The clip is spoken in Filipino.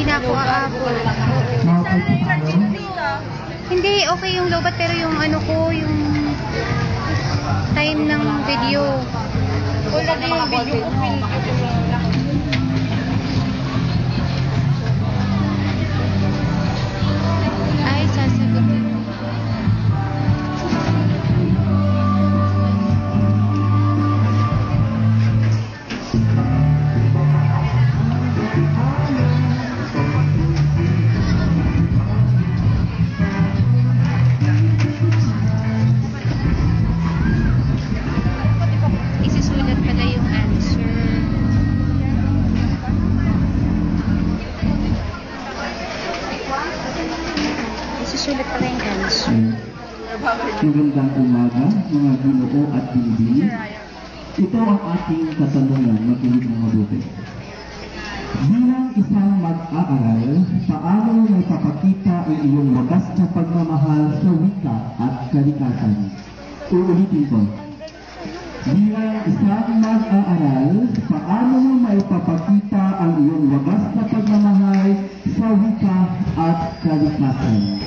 hindi na ako aabot. Hindi, okay yung lobat pero yung ano ko, yung time ng video. Wala din yung video ko, Ay, sasagot ko. Isusulat pala yung answer. Isusulat pala yung answer. Magandang umaga, mga Ginoo at Binibini. Ito ang ating katanungan, makinig ng mabuti. Bilang isang mag-aaral, paano may papakita ang iyong wagas na pagmamahal sa wika at kalikasan? Uulitin ko. Bilang isang mag-aaral, paano mo may papakita ang iyong wagas na pagmamahal sa wika at kalikasan?